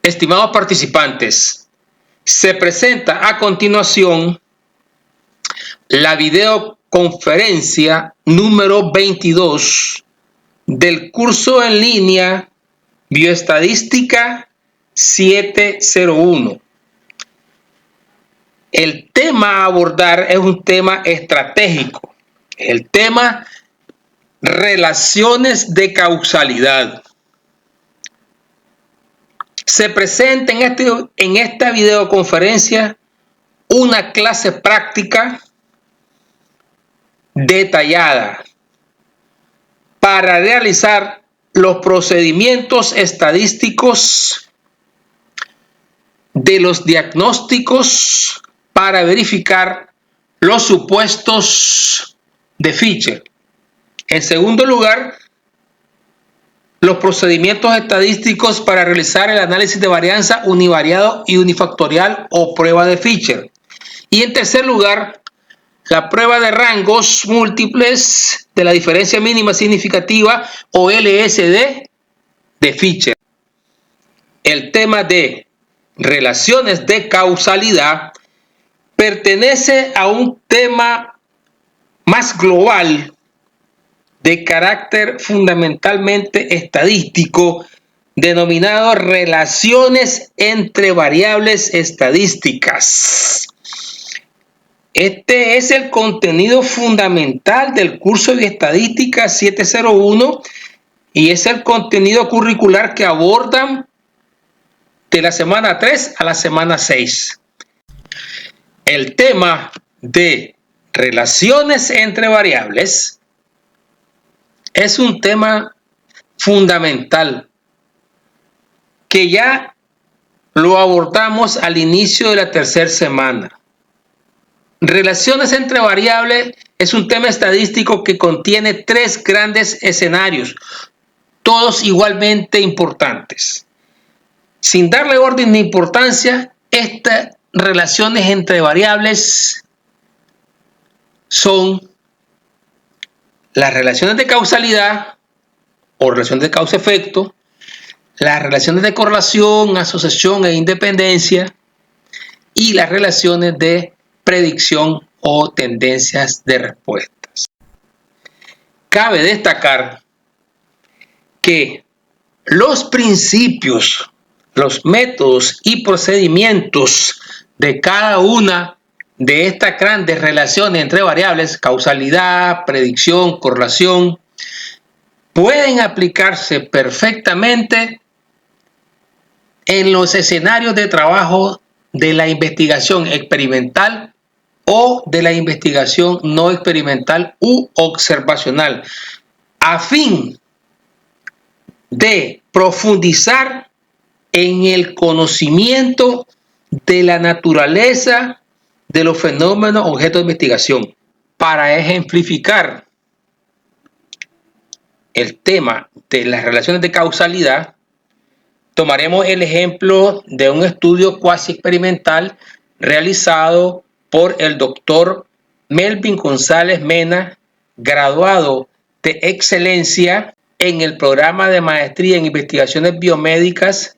Estimados participantes, se presenta a continuación la videoconferencia número 22 del curso en línea Bioestadística 701. El tema a abordar es un tema estratégico, el tema relaciones de causalidad. Se presenta en esta videoconferencia una clase práctica detallada para realizar los procedimientos estadísticos de los diagnósticos para verificar los supuestos de Fisher. En segundo lugar, los procedimientos estadísticos para realizar el análisis de varianza univariado y unifactorial o prueba de Fisher. Y en tercer lugar, la prueba de rangos múltiples de la diferencia mínima significativa o LSD de Fisher. El tema de relaciones de causalidad pertenece a un tema más global de carácter fundamentalmente estadístico, denominado relaciones entre variables estadísticas. Este es el contenido fundamental del curso de Estadística 701 y es el contenido curricular que abordan de la semana 3 a la semana 6. El tema de relaciones entre variables es un tema fundamental que ya lo abordamos al inicio de la tercera semana. Relaciones entre variables es un tema estadístico que contiene tres grandes escenarios, todos igualmente importantes. Sin darle orden de importancia, estas relaciones entre variables son las relaciones de causalidad o relaciones de causa-efecto, las relaciones de correlación, asociación e independencia y las relaciones de predicción o tendencias de respuestas. Cabe destacar que los principios, los métodos y procedimientos de cada una de estas grandes relaciones entre variables, causalidad, predicción, correlación, pueden aplicarse perfectamente en los escenarios de trabajo de la investigación experimental o de la investigación no experimental u observacional, a fin de profundizar en el conocimiento de la naturaleza de los fenómenos objeto de investigación. Para ejemplificar el tema de las relaciones de causalidad, tomaremos el ejemplo de un estudio cuasi experimental realizado por el doctor Melvin González Mena, graduado de excelencia en el programa de maestría en investigaciones biomédicas.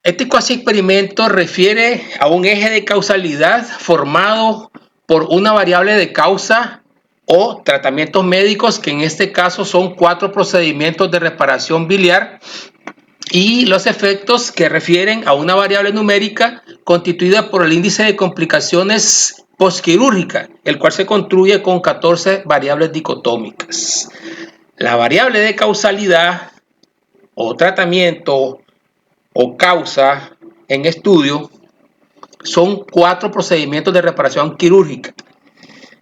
Este cuasi experimento refiere a un eje de causalidad formado por una variable de causa o tratamientos médicos, que en este caso son 4 procedimientos de reparación biliar, y los efectos que refieren a una variable numérica constituida por el índice de complicaciones postquirúrgicas, el cual se construye con 14 variables dicotómicas. La variable de causalidad o tratamiento o causa en estudio son 4 procedimientos de reparación quirúrgica.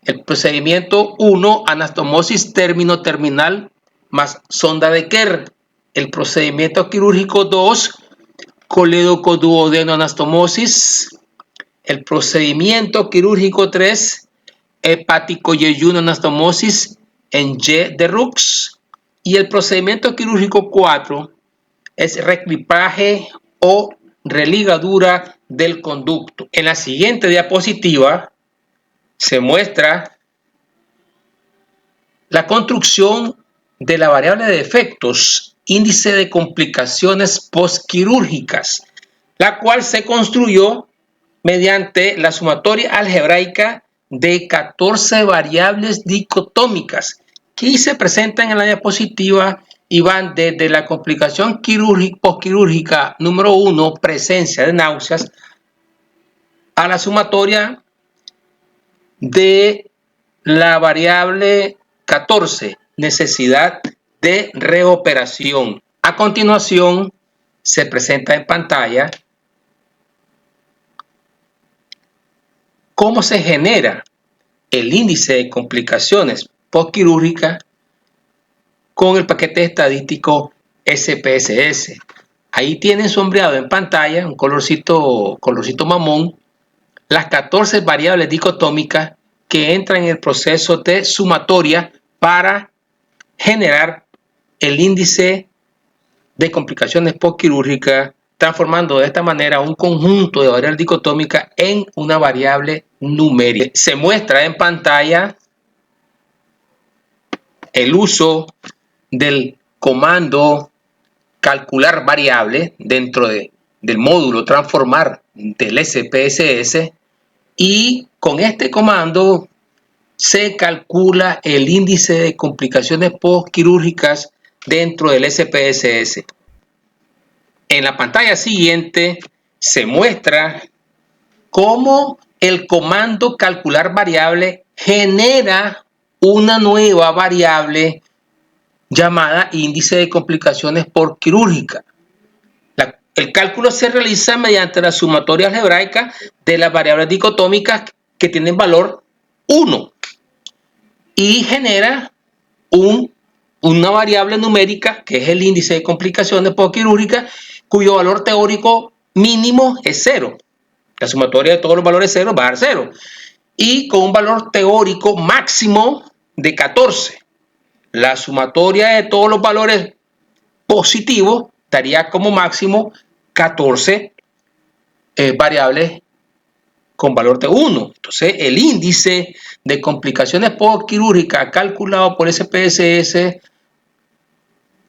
El procedimiento 1, anastomosis término-terminal más sonda de Kerr. El procedimiento quirúrgico 2, colédoco-duodeno-anastomosis. El procedimiento quirúrgico 3, hepático-yeyuno-anastomosis en Y de Rux. Y el procedimiento quirúrgico 4 es reclipaje o religadura del conducto. En la siguiente diapositiva se muestra la construcción de la variable de efectos índice de complicaciones postquirúrgicas, la cual se construyó mediante la sumatoria algebraica de 14 variables dicotómicas que se presentan en la diapositiva y van desde la complicación postquirúrgica número 1, presencia de náuseas, a la sumatoria de la variable 14, necesidad de reoperación. A continuación, se presenta en pantalla cómo se genera el índice de complicaciones postquirúrgicas con el paquete estadístico SPSS. Ahí tienen sombreado en pantalla, un colorcito mamón, las 14 variables dicotómicas que entran en el proceso de sumatoria para generar el índice de complicaciones postquirúrgicas, transformando de esta manera un conjunto de variables dicotómicas en una variable numérica. Se muestra en pantalla el uso del comando calcular variable dentro del módulo transformar del SPSS, y con este comando se calcula el índice de complicaciones postquirúrgicas dentro del SPSS. En la pantalla siguiente se muestra cómo el comando calcular variable genera una nueva variable llamada índice de complicaciones postquirúrgicas. El cálculo se realiza mediante la sumatoria algebraica de las variables dicotómicas que tienen valor 1 y genera una variable numérica que es el índice de complicaciones postquirúrgicas, cuyo valor teórico mínimo es 0. La sumatoria de todos los valores 0 va a dar 0. Y con un valor teórico máximo de 14. La sumatoria de todos los valores positivos daría como máximo 14 variables con valor de 1. Entonces, el índice de complicaciones postquirúrgicas calculado por SPSS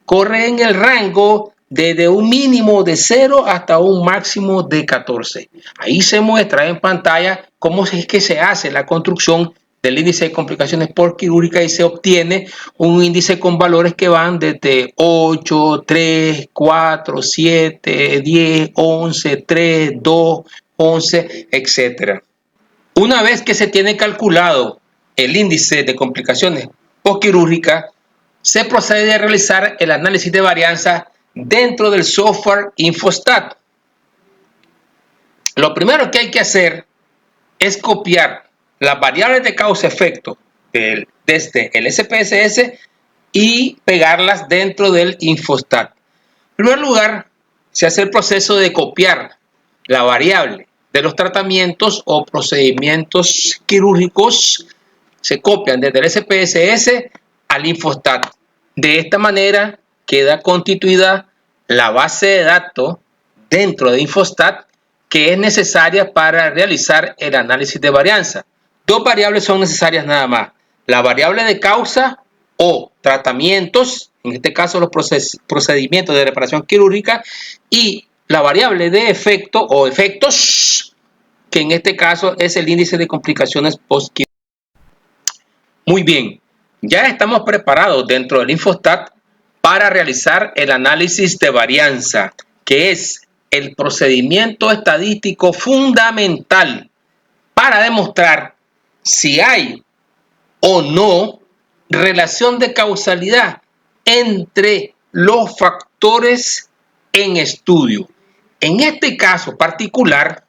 corre en el rango desde un mínimo de 0 hasta un máximo de 14. Ahí se muestra en pantalla cómo es que se hace la construcción del índice de complicaciones postquirúrgicas y se obtiene un índice con valores que van desde 8, 3, 4, 7, 10, 11, 3, 2, 11, etc. Una vez que se tiene calculado el índice de complicaciones postquirúrgicas, se procede a realizar el análisis de varianza dentro del software Infostat. Lo primero que hay que hacer es copiar las variables de causa-efecto desde el SPSS y pegarlas dentro del Infostat. En primer lugar, se hace el proceso de copiar la variable de los tratamientos o procedimientos quirúrgicos, se copian desde el SPSS al Infostat. De esta manera queda constituida la base de datos dentro de Infostat que es necesaria para realizar el análisis de varianza. Dos variables son necesarias nada más: la variable de causa o tratamientos, en este caso los procedimientos de reparación quirúrgica, y la variable de efecto o efectos, que en este caso es el índice de complicaciones postquirúrgicas. Muy bien, ya estamos preparados dentro del Infostat para realizar el análisis de varianza, que es el procedimiento estadístico fundamental para demostrar si hay o no relación de causalidad entre los factores en estudio. En este caso particular,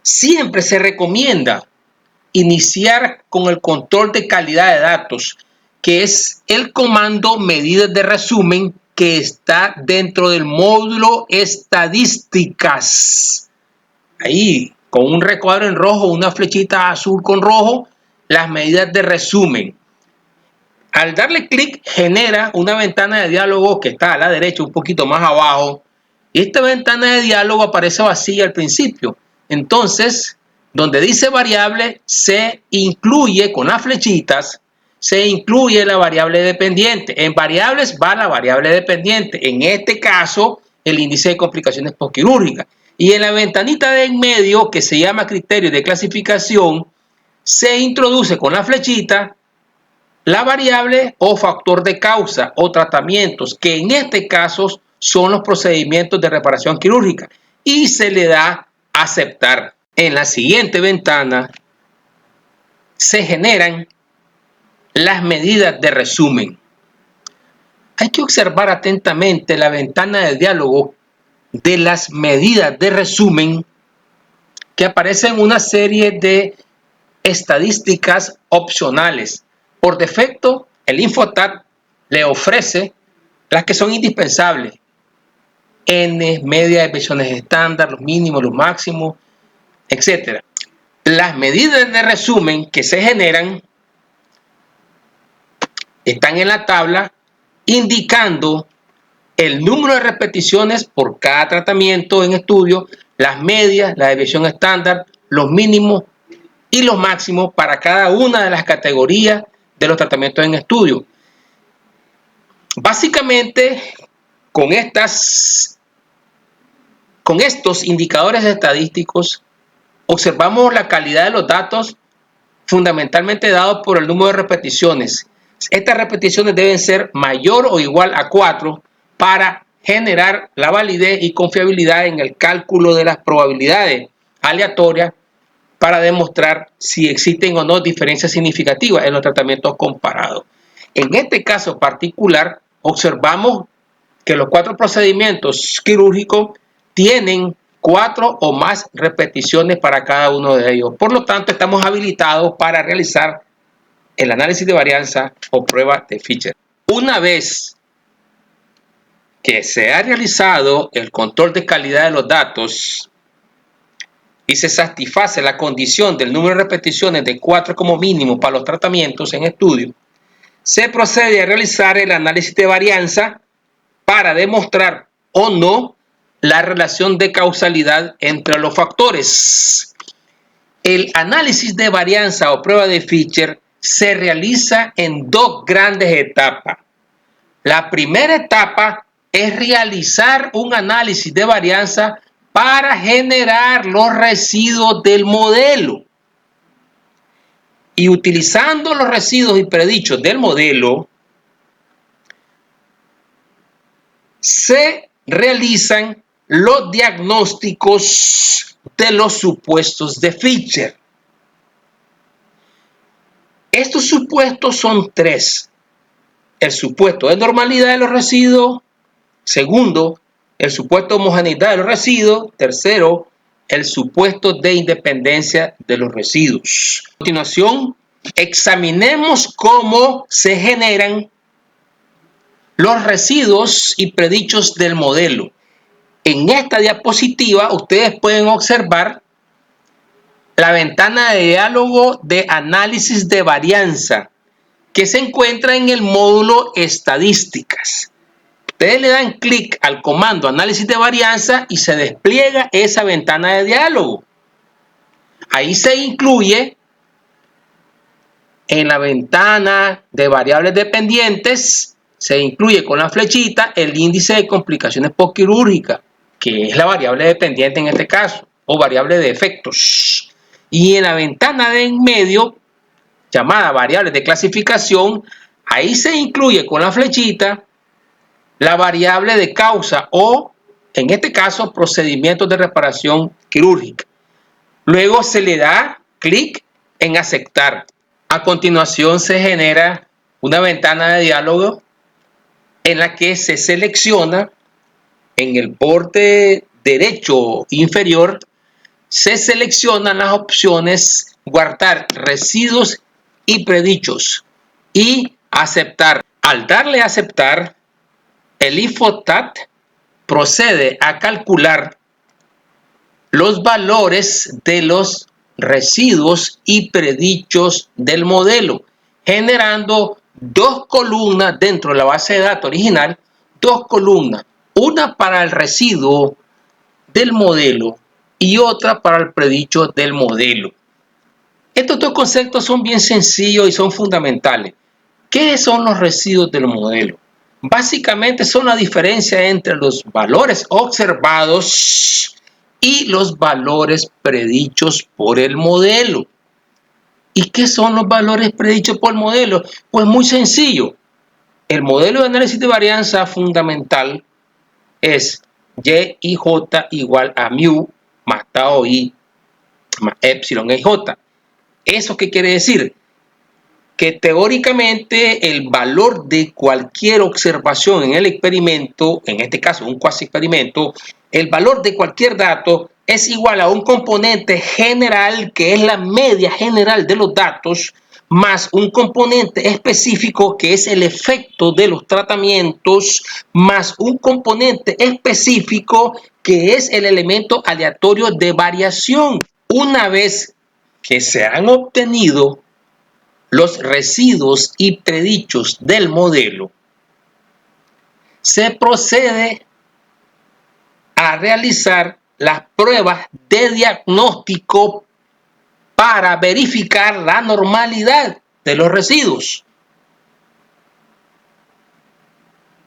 siempre se recomienda iniciar con el control de calidad de datos, que es el comando medidas de resumen que está dentro del módulo estadísticas. Ahí, con un recuadro en rojo, una flechita azul con rojo, las medidas de resumen. Al darle clic, genera una ventana de diálogo que está a la derecha, un poquito más abajo. Y esta ventana de diálogo aparece vacía al principio. Entonces, donde dice variable, se incluye con las flechitas se incluye la variable dependiente. En variables va la variable dependiente. En este caso, el índice de complicaciones postquirúrgicas. Y en la ventanita de en medio, que se llama criterio de clasificación, se introduce con la flechita la variable o factor de causa o tratamientos, que en este caso son los procedimientos de reparación quirúrgica, y se le da aceptar. En la siguiente ventana se generan las medidas de resumen. Hay que observar atentamente la ventana de diálogo de las medidas de resumen, que aparecen una serie de estadísticas opcionales. Por defecto, el Infotat le ofrece las que son indispensables: N, media, desviaciones estándar, los mínimos, los máximos, etc. Las medidas de resumen que se generan están en la tabla, indicando el número de repeticiones por cada tratamiento en estudio, las medias, la desviación estándar, los mínimos y los máximos para cada una de las categorías de los tratamientos en estudio. Básicamente, con estos indicadores estadísticos, observamos la calidad de los datos fundamentalmente dados por el número de repeticiones. Estas repeticiones deben ser mayor o igual a 4 para generar la validez y confiabilidad en el cálculo de las probabilidades aleatorias, para demostrar si existen o no diferencias significativas en los tratamientos comparados. En este caso particular, observamos que los 4 procedimientos quirúrgicos tienen 4 o más repeticiones para cada uno de ellos. Por lo tanto, estamos habilitados para realizar el análisis de varianza o prueba de Fisher. Una vez que se ha realizado el control de calidad de los datos y se satisface la condición del número de repeticiones de 4 como mínimo para los tratamientos en estudio, se procede a realizar el análisis de varianza para demostrar o no la relación de causalidad entre los factores. El análisis de varianza o prueba de Fisher se realiza en 2 grandes etapas. La primera etapa es realizar un análisis de varianza para generar los residuos del modelo. Y utilizando los residuos y predichos del modelo, se realizan los diagnósticos de los supuestos de Fisher. Estos supuestos son 3. El supuesto de normalidad de los residuos. Segundo, el supuesto de homogeneidad de los residuos. Tercero, el supuesto de independencia de los residuos. A continuación, examinemos cómo se generan los residuos y predichos del modelo. En esta diapositiva ustedes pueden observar la ventana de diálogo de análisis de varianza, que se encuentra en el módulo estadísticas. Ustedes le dan clic al comando análisis de varianza y se despliega esa ventana de diálogo. Ahí se incluye en la ventana de variables dependientes, se incluye con la flechita el índice de complicaciones postquirúrgicas, que es la variable dependiente en este caso, o variable de efectos. Y en la ventana de en medio, llamada variables de clasificación, ahí se incluye con la flechita la variable de causa o, en este caso, procedimientos de reparación quirúrgica. Luego se le da clic en aceptar. A continuación se genera una ventana de diálogo en la que se selecciona en el borde derecho inferior, se seleccionan las opciones guardar residuos y predichos y aceptar. Al darle a aceptar, el Infotat procede a calcular los valores de los residuos y predichos del modelo, generando 2 columnas dentro de la base de datos original, 2 columnas, una para el residuo del modelo y otra para el predicho del modelo. Estos 2 conceptos son bien sencillos y son fundamentales. ¿Qué son los residuos del modelo? Básicamente son la diferencia entre los valores observados y los valores predichos por el modelo. ¿Y qué son los valores predichos por el modelo? Pues muy sencillo. El modelo de análisis de varianza fundamental es Y y J igual a mu más tau I más epsilon e J. ¿Eso qué quiere decir? Que teóricamente el valor de cualquier observación en el experimento, en este caso un cuasi experimento, el valor de cualquier dato es igual a un componente general que es la media general de los datos más un componente específico que es el efecto de los tratamientos más un componente específico que es el elemento aleatorio de variación. Una vez que se han obtenido los residuos y predichos del modelo, se procede a realizar las pruebas de diagnóstico para verificar la normalidad de los residuos.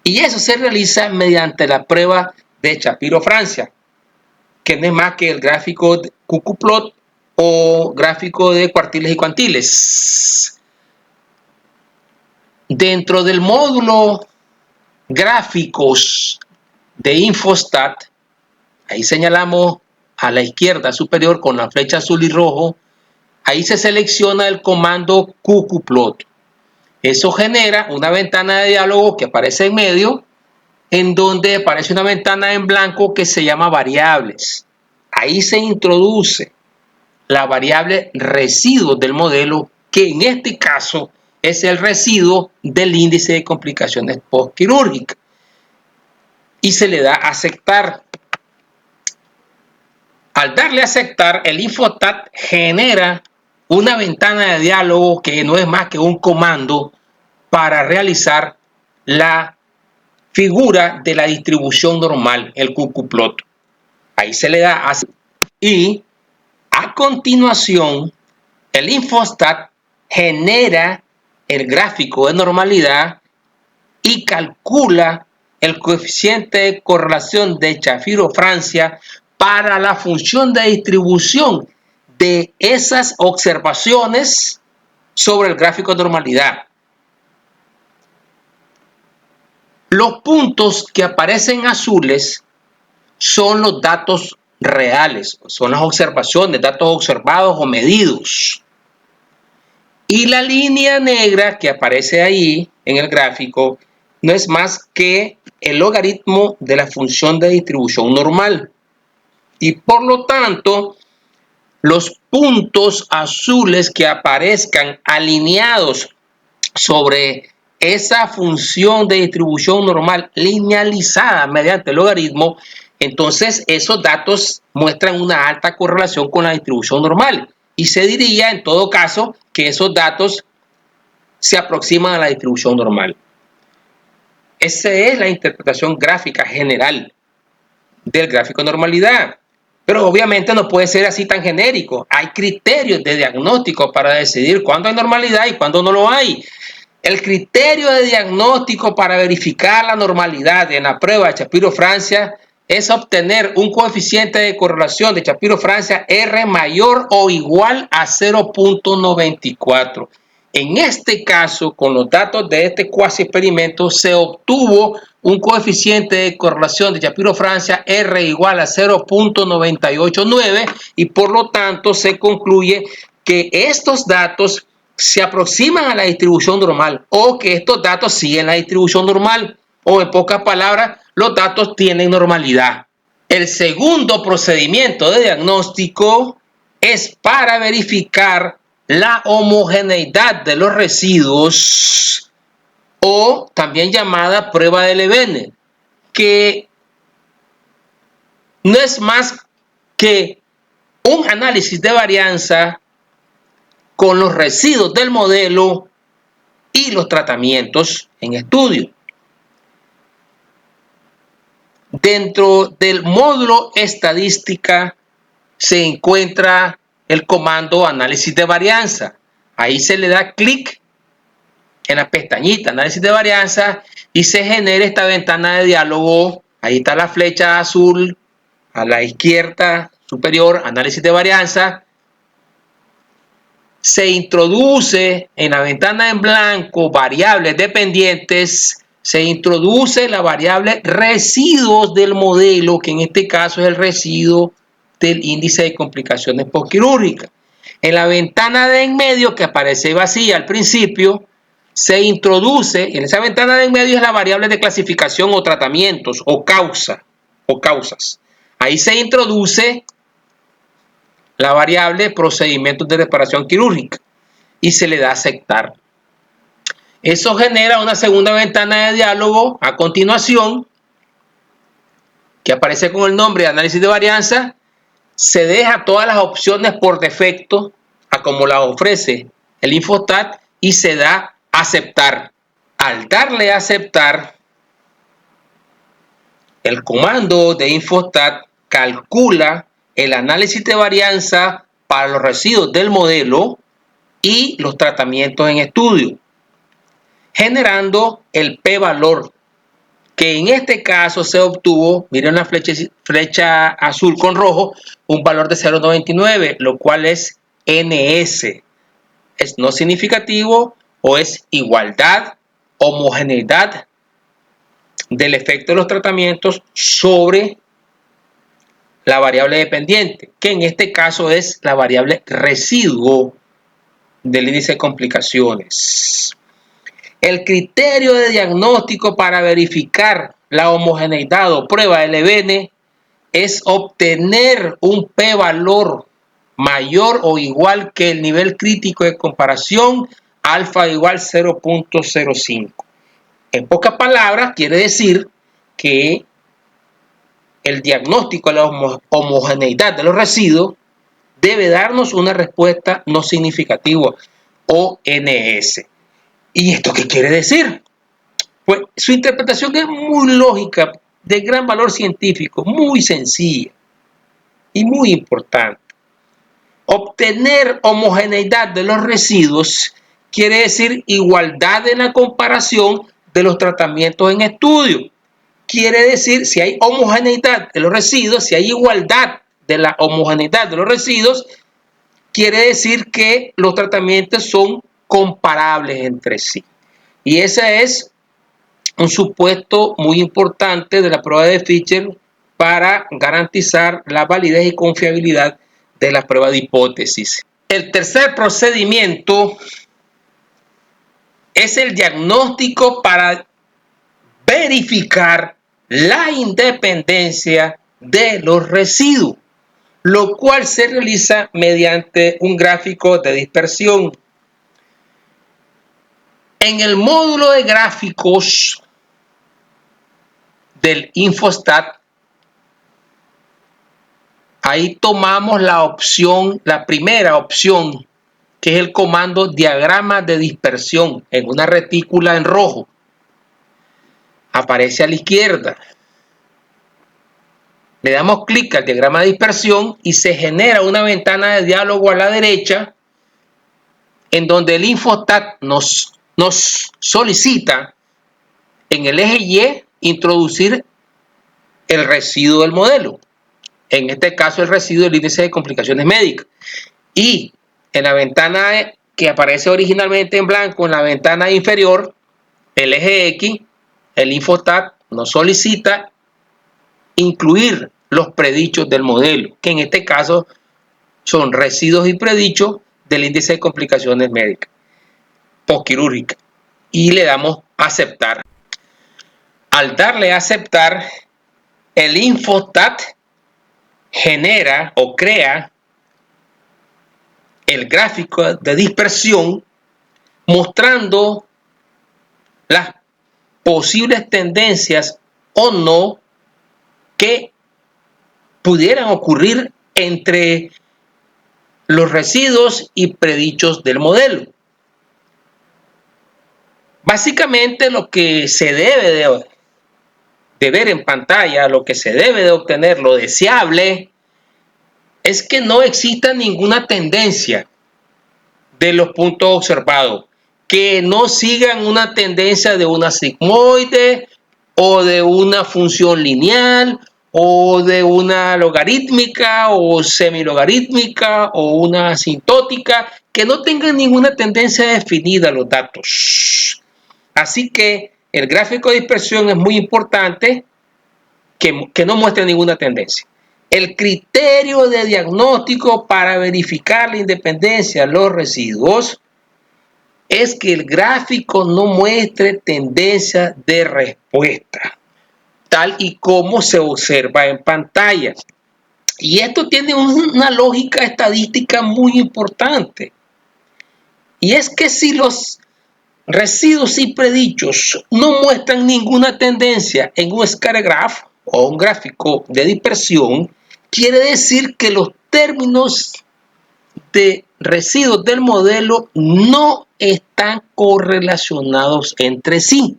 Y eso se realiza mediante la prueba de Shapiro-Francia, que no es más que el gráfico de QQ-plot o gráfico de cuartiles y cuantiles. Dentro del módulo gráficos de Infostat, ahí señalamos a la izquierda superior con la flecha azul y rojo, ahí se selecciona el comando QQ-plot. Eso genera una ventana de diálogo que aparece en medio, en donde aparece una ventana en blanco que se llama variables. Ahí se introduce la variable residuos del modelo, que en este caso es el residuo del índice de complicaciones postquirúrgicas. Y se le da a aceptar. Al darle a aceptar, el Infostat genera una ventana de diálogo que no es más que un comando para realizar la figura de la distribución normal, el QQ-plot. Ahí se le da a aceptar. Y a continuación, el Infostat genera el gráfico de normalidad y calcula el coeficiente de correlación de Shapiro-Francia para la función de distribución de esas observaciones sobre el gráfico de normalidad. Los puntos que aparecen azules son los datos reales, son las observaciones, datos observados o medidos. Y la línea negra que aparece ahí en el gráfico no es más que el logaritmo de la función de distribución normal. Y por lo tanto, los puntos azules que aparezcan alineados sobre esa función de distribución normal linealizada mediante el logaritmo, entonces esos datos muestran una alta correlación con la distribución normal. Y se diría, en todo caso, que esos datos se aproximan a la distribución normal. Esa es la interpretación gráfica general del gráfico de normalidad. Pero obviamente no puede ser así tan genérico. Hay criterios de diagnóstico para decidir cuándo hay normalidad y cuándo no lo hay. El criterio de diagnóstico para verificar la normalidad en la prueba de Shapiro-Francia es obtener un coeficiente de correlación de Shapiro-Francia R mayor o igual a 0.94. En este caso, con los datos de este cuasi experimento, se obtuvo un coeficiente de correlación de Shapiro-Francia R igual a 0.989 y por lo tanto se concluye que estos datos se aproximan a la distribución normal o que estos datos siguen la distribución normal o en pocas palabras, los datos tienen normalidad. El segundo procedimiento de diagnóstico es para verificar la homogeneidad de los residuos o también llamada prueba de Levene, que no es más que un análisis de varianza con los residuos del modelo y los tratamientos en estudio. Dentro del módulo estadística se encuentra el comando análisis de varianza. Ahí se le da clic en la pestañita análisis de varianza y se genera esta ventana de diálogo. Ahí está la flecha azul a la izquierda superior, análisis de varianza. Se introduce en la ventana en blanco variables dependientes, se introduce la variable residuos del modelo, que en este caso es el residuo del índice de complicaciones postquirúrgicas. En la ventana de en medio, que aparece vacía al principio, se introduce, en esa ventana de en medio es la variable de clasificación o tratamientos o causas. Ahí se introduce la variable procedimientos de reparación quirúrgica y se le da a aceptar. Eso genera una segunda ventana de diálogo a continuación que aparece con el nombre de análisis de varianza. Se deja todas las opciones por defecto a como las ofrece el Infostat y se da a aceptar. Al darle a aceptar, el comando de Infostat calcula el análisis de varianza para los residuos del modelo y los tratamientos en estudio, generando el p-valor, que en este caso se obtuvo, miren la flecha azul con rojo, un valor de 0.99, lo cual es NS. Es no significativo o es igualdad, homogeneidad del efecto de los tratamientos sobre la variable dependiente, que en este caso es la variable residuo del índice de complicaciones. El criterio de diagnóstico para verificar la homogeneidad o prueba de Levene es obtener un p-valor mayor o igual que el nivel crítico de comparación, alfa igual 0.05. En pocas palabras, quiere decir que el diagnóstico de la homogeneidad de los residuos debe darnos una respuesta no significativa, ONS. ¿Y esto qué quiere decir? Pues su interpretación es muy lógica, de gran valor científico, muy sencilla y muy importante. Obtener homogeneidad de los residuos quiere decir igualdad en la comparación de los tratamientos en estudio. Quiere decir, si hay homogeneidad de los residuos, si hay igualdad de la homogeneidad de los residuos, quiere decir que los tratamientos son comparables entre sí. Y ese es un supuesto muy importante de la prueba de Fisher para garantizar la validez y confiabilidad de la prueba de hipótesis. El tercer procedimiento es el diagnóstico para verificar la independencia de los residuos, lo cual se realiza mediante un gráfico de dispersión. En el módulo de gráficos del Infostat, ahí tomamos la primera opción, que es el comando diagrama de dispersión en una retícula en rojo. Aparece a la izquierda. Le damos clic al diagrama de dispersión y se genera una ventana de diálogo a la derecha en donde el Infostat nos solicita en el eje Y introducir el residuo del modelo. En este caso el residuo del índice de complicaciones médicas. Y en la ventana que aparece originalmente en blanco, en la ventana inferior, el eje X, el Infostat nos solicita incluir los predichos del modelo, que en este caso son residuos y predichos del índice de complicaciones médicas postquirúrgicas. Y le damos a aceptar. Al darle a aceptar, el Infostat genera o crea el gráfico de dispersión mostrando las posibles tendencias o no que pudieran ocurrir entre los residuos y predichos del modelo. Básicamente lo que se debe de ver en pantalla, lo que se debe de obtener, lo deseable, es que no exista ninguna tendencia de los puntos observados, que no sigan una tendencia de una sigmoide o de una función lineal o de una logarítmica o semilogarítmica o una asintótica, que no tengan ninguna tendencia definida los datos. Así que el gráfico de dispersión es muy importante que no muestre ninguna tendencia. El criterio de diagnóstico para verificar la independencia de los residuos es que el gráfico no muestre tendencia de respuesta, tal y como se observa en pantalla. Y esto tiene una lógica estadística muy importante. Y es que si los residuos y predichos no muestran ninguna tendencia en un scatter graph o un gráfico de dispersión, quiere decir que los términos de residuos del modelo no están correlacionados entre sí.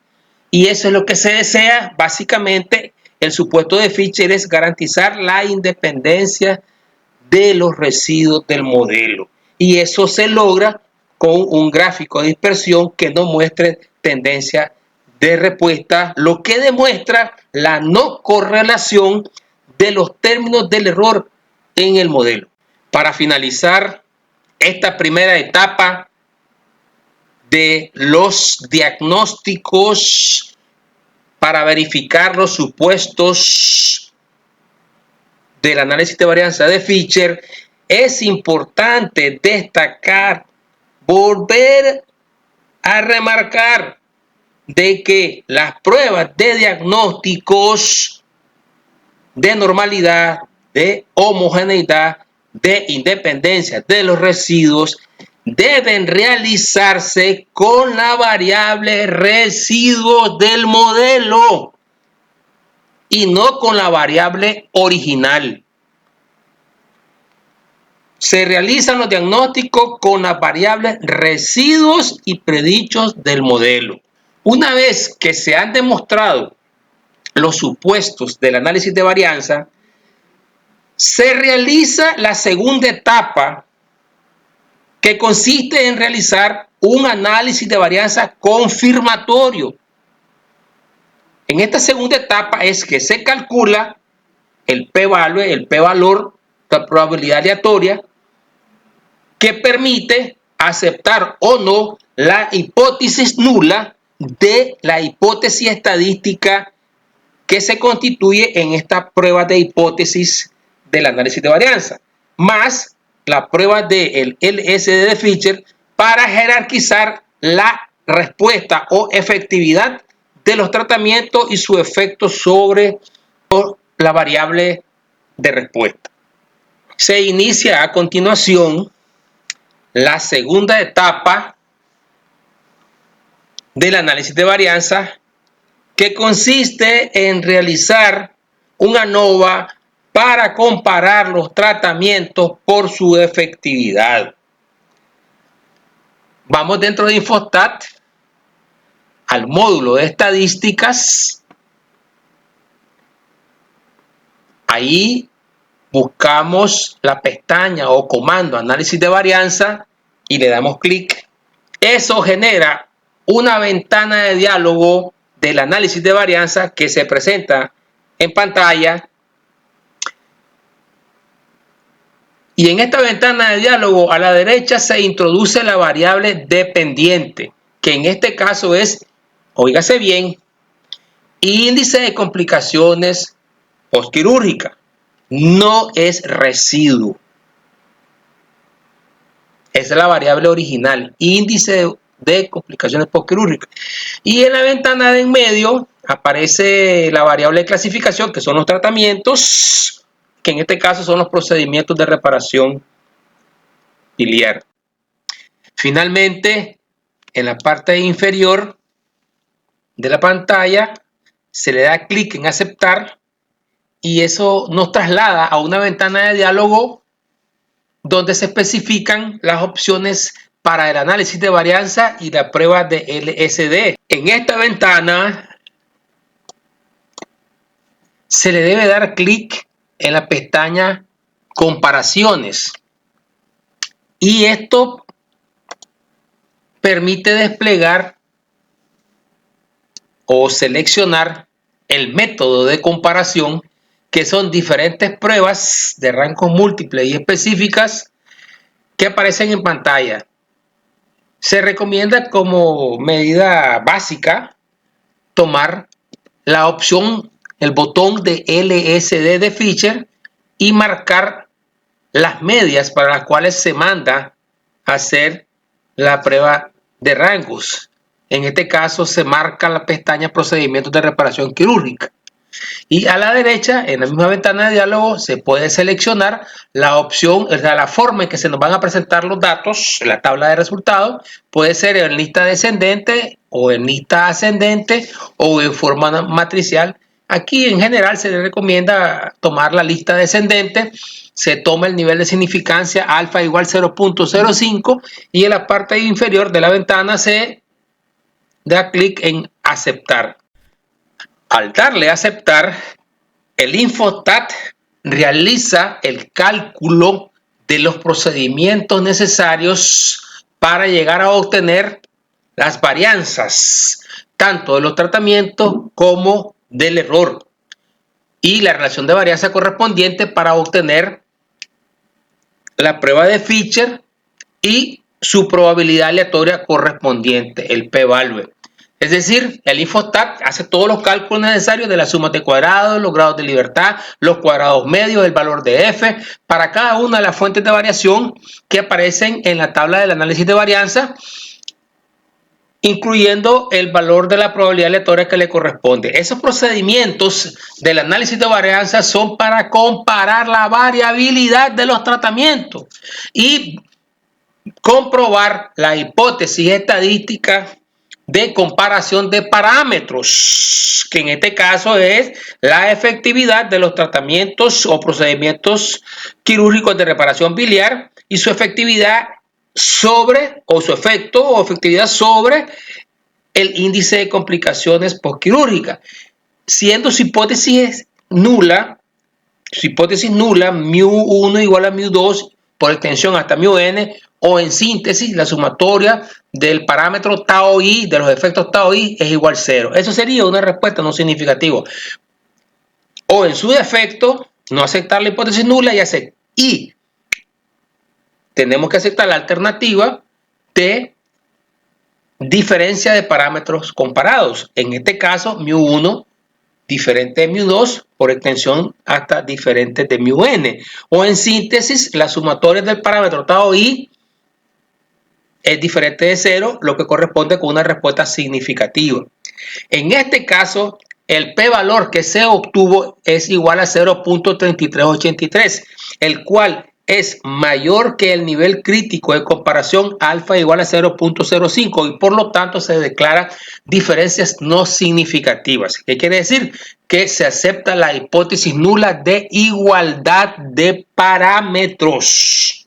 Y eso es lo que se desea. Básicamente, el supuesto de Fisher es garantizar la independencia de los residuos del modelo. Y eso se logra con un gráfico de dispersión que no muestre tendencia de respuesta, lo que demuestra la no correlación de los términos del error en el modelo. Para finalizar esta primera etapa de los diagnósticos para verificar los supuestos del análisis de varianza de Fisher, es importante destacar, volver a remarcar de que las pruebas de diagnósticos de normalidad, de homogeneidad, de independencia de los residuos deben realizarse con la variable residuos del modelo y no con la variable original. Se realizan los diagnósticos con las variables residuos y predichos del modelo. Una vez que se han demostrado los supuestos del análisis de varianza, se realiza la segunda etapa, que consiste en realizar un análisis de varianza confirmatorio. En esta segunda etapa es que se calcula el p-value, el p-valor, la probabilidad aleatoria, que permite aceptar o no la hipótesis nula de la hipótesis estadística que se constituye en esta prueba de hipótesis del análisis de varianza, más la prueba del LSD de Fisher para jerarquizar la respuesta o efectividad de los tratamientos y su efecto sobre la variable de respuesta. Se inicia a continuación la segunda etapa del análisis de varianza, que consiste en realizar una ANOVA para comparar los tratamientos por su efectividad. Vamos dentro de Infostat al módulo de estadísticas. Ahí buscamos la pestaña o comando análisis de varianza y le damos clic. Eso genera una ventana de diálogo del análisis de varianza que se presenta en pantalla. Y en esta ventana de diálogo a la derecha se introduce la variable dependiente, que en este caso es, óigase bien, índice de complicaciones postquirúrgicas. No es residuo. Esa es la variable original, índice de complicaciones postquirúrgicas. Y en la ventana de en medio aparece la variable de clasificación, que son los tratamientos, que en este caso son los procedimientos de reparación biliar. Finalmente, en la parte inferior de la pantalla se le da clic en aceptar y eso nos traslada a una ventana de diálogo donde se especifican las opciones para el análisis de varianza y la prueba de LSD. En esta ventana se le debe dar clic en la pestaña comparaciones y esto permite desplegar o seleccionar el método de comparación, que son diferentes pruebas de rangos múltiples y específicas que aparecen en pantalla. Se recomienda como medida básica tomar la opción, el botón de LSD de Fisher y marcar las medias para las cuales se manda a hacer la prueba de rangos. En este caso se marca la pestaña procedimientos de reparación quirúrgica. Y a la derecha, en la misma ventana de diálogo, se puede seleccionar la opción, o sea, la forma en que se nos van a presentar los datos en la tabla de resultados. Puede ser en lista descendente o en lista ascendente o en forma matricial. Aquí en general se le recomienda tomar la lista descendente. Se toma el nivel de significancia alfa igual 0.05 y en la parte inferior de la ventana se da clic en aceptar. Al darle a aceptar, el Infostat realiza el cálculo de los procedimientos necesarios para llegar a obtener las varianzas, tanto de los tratamientos como del error, y la relación de varianza correspondiente para obtener la prueba de Fisher y su probabilidad aleatoria correspondiente, el p-value. Es decir, el Infostat hace todos los cálculos necesarios de las sumas de cuadrados, los grados de libertad, los cuadrados medios, el valor de f, para cada una de las fuentes de variación que aparecen en la tabla del análisis de varianza, incluyendo el valor de la probabilidad aleatoria que le corresponde. Esos procedimientos del análisis de varianza son para comparar la variabilidad de los tratamientos y comprobar la hipótesis estadística de comparación de parámetros, que en este caso es la efectividad de los tratamientos o procedimientos quirúrgicos de reparación biliar y su efectividad sobre, o su efecto o efectividad sobre el índice de complicaciones postquirúrgicas, siendo su hipótesis nula, μ1 igual a μ2 por extensión hasta μn, o en síntesis, la sumatoria del parámetro tau i, de los efectos tau i, es igual a 0. Eso sería una respuesta no significativa. O en su defecto, no aceptar la hipótesis nula y tenemos que aceptar la alternativa de diferencia de parámetros comparados. En este caso, μ1 diferente de μ2 por extensión hasta diferente de μn. O en síntesis, la sumatoria del parámetro tau i es diferente de 0, lo que corresponde con una respuesta significativa. En este caso, el p-valor que se obtuvo es igual a 0.3383, el cual es mayor que el nivel crítico de comparación alfa igual a 0.05 y por lo tanto se declara diferencias no significativas. ¿Qué quiere decir? Que se acepta la hipótesis nula de igualdad de parámetros.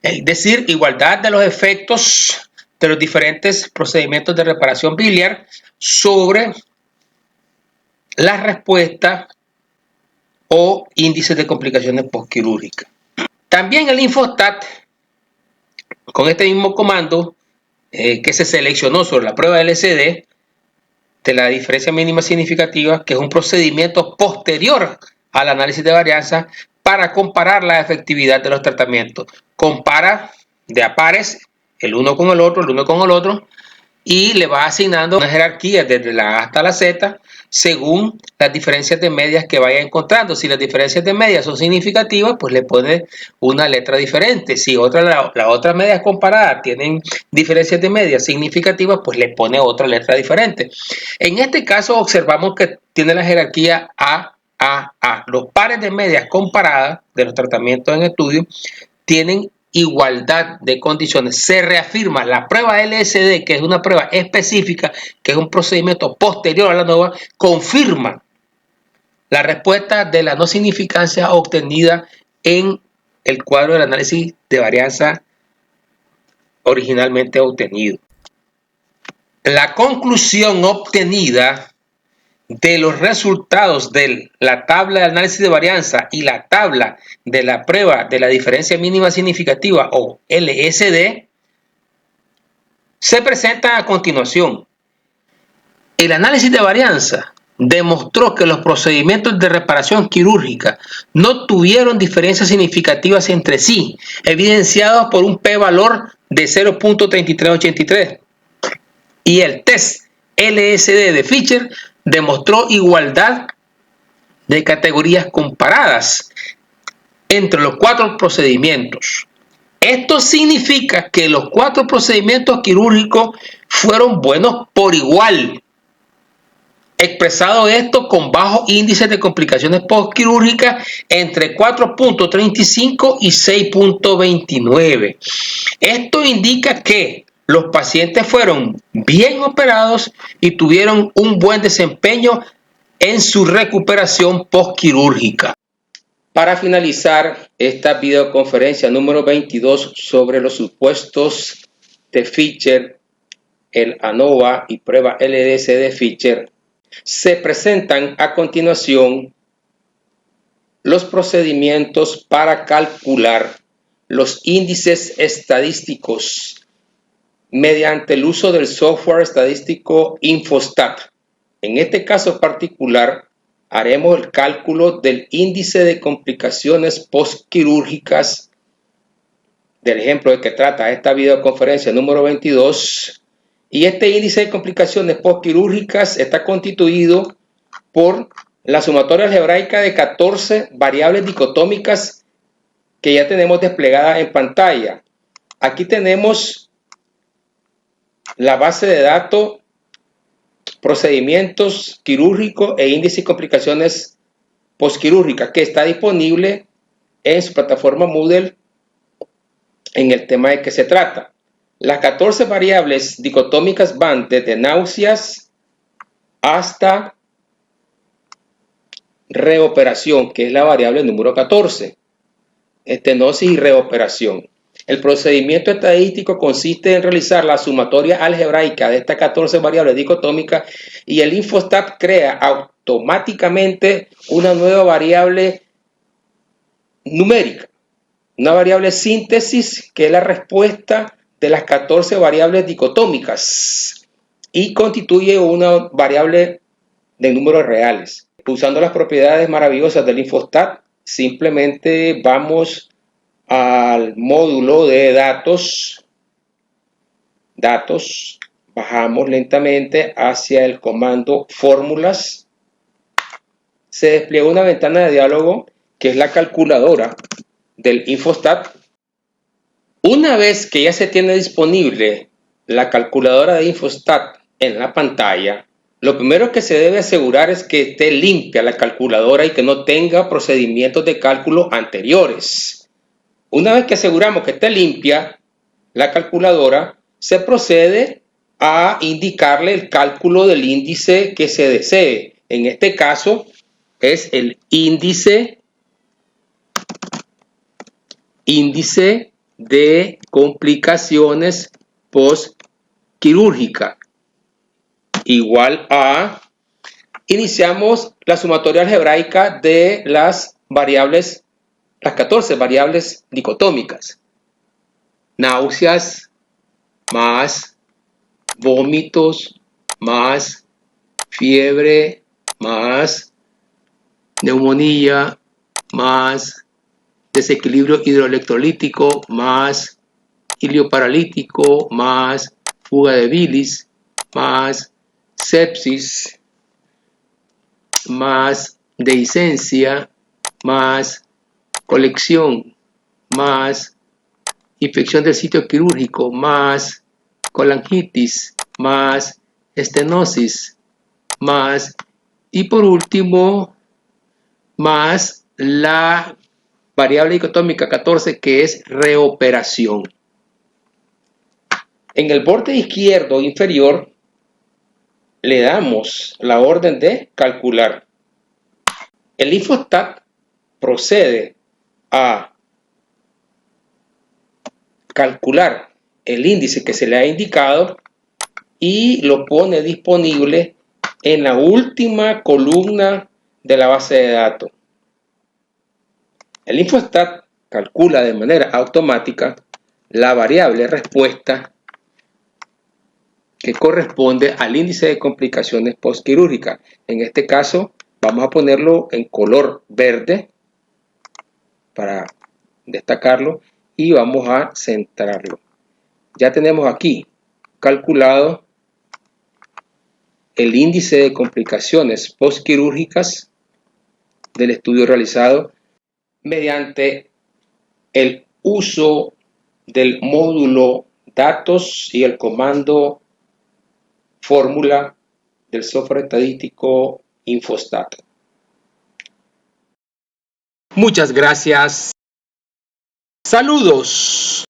Es decir, igualdad de los efectos de los diferentes procedimientos de reparación biliar sobre la respuesta o índices de complicaciones postquirúrgicas. También el Infostat, con este mismo comando que se seleccionó sobre la prueba LSD de la diferencia mínima significativa, que es un procedimiento posterior al análisis de varianza para comparar la efectividad de los tratamientos. Compara de a pares el uno con el otro, y le va asignando una jerarquía desde la A hasta la Z según las diferencias de medias que vaya encontrando. Si las diferencias de medias son significativas, pues le pone una letra diferente. Si las otras medias comparadas tienen diferencias de medias significativas, pues le pone otra letra diferente. En este caso observamos que tiene la jerarquía A. Los pares de medias comparadas de los tratamientos en estudio tienen igualdad de condiciones. Se reafirma la prueba LSD, que es una prueba específica, que es un procedimiento posterior a la nueva, confirma la respuesta de la no significancia obtenida en el cuadro del análisis de varianza originalmente obtenido. La conclusión obtenida de los resultados de la tabla de análisis de varianza y la tabla de la prueba de la diferencia mínima significativa o LSD se presentan a continuación. El análisis de varianza demostró que los procedimientos de reparación quirúrgica no tuvieron diferencias significativas entre sí, evidenciados por un p-valor de 0.3383. Y el test LSD de Fischer demostró igualdad de categorías comparadas entre los 4 procedimientos. Esto significa que los 4 procedimientos quirúrgicos fueron buenos por igual. Expresado esto con bajos índices de complicaciones postquirúrgicas entre 4.35 y 6.29. Esto indica que los pacientes fueron bien operados y tuvieron un buen desempeño en su recuperación postquirúrgica. Para finalizar esta videoconferencia número 22 sobre los supuestos de Fischer, el ANOVA y prueba LSD de Fischer, se presentan a continuación los procedimientos para calcular los índices estadísticos mediante el uso del software estadístico Infostat. En este caso particular, haremos el cálculo del índice de complicaciones postquirúrgicas del ejemplo de que trata esta videoconferencia número 22. Y este índice de complicaciones postquirúrgicas está constituido por la sumatoria algebraica de 14 variables dicotómicas que ya tenemos desplegada en pantalla. Aquí tenemos la base de datos, procedimientos quirúrgicos e índice de complicaciones postquirúrgicas que está disponible en su plataforma Moodle en el tema de que se trata. Las 14 variables dicotómicas van desde náuseas hasta reoperación, que es la variable número 14. Estenosis y reoperación. El procedimiento estadístico consiste en realizar la sumatoria algebraica de estas 14 variables dicotómicas y el Infostat crea automáticamente una nueva variable numérica, una variable síntesis que es la respuesta de las 14 variables dicotómicas y constituye una variable de números reales. Usando las propiedades maravillosas del Infostat, simplemente vamos al módulo de datos, bajamos lentamente hacia el comando fórmulas, se despliega una ventana de diálogo que es la calculadora del Infostat. Una vez que ya se tiene disponible la calculadora de Infostat en la pantalla, lo primero que se debe asegurar es que esté limpia la calculadora y que no tenga procedimientos de cálculo anteriores. Una vez que aseguramos que esté limpia la calculadora, se procede a indicarle el cálculo del índice que se desee. En este caso es el índice de complicaciones postquirúrgicas igual a, iniciamos la sumatoria algebraica de las variables, las 14 variables dicotómicas. Náuseas más vómitos más fiebre más neumonía más desequilibrio hidroelectrolítico más ilioparalítico más fuga de bilis más sepsis más dehiscencia más colección más infección del sitio quirúrgico más colangitis más estenosis más y por último más la variable dicotómica 14 que es reoperación. En el borde izquierdo inferior le damos la orden de calcular. El Infostat procede a calcular el índice que se le ha indicado y lo pone disponible en la última columna de la base de datos. El Infostat calcula de manera automática la variable respuesta que corresponde al índice de complicaciones postquirúrgicas. En este caso, vamos a ponerlo en color verde para destacarlo y vamos a centrarlo. Ya tenemos aquí calculado el índice de complicaciones postquirúrgicas del estudio realizado mediante el uso del módulo datos y el comando fórmula del software estadístico Infostat. Muchas gracias. Saludos.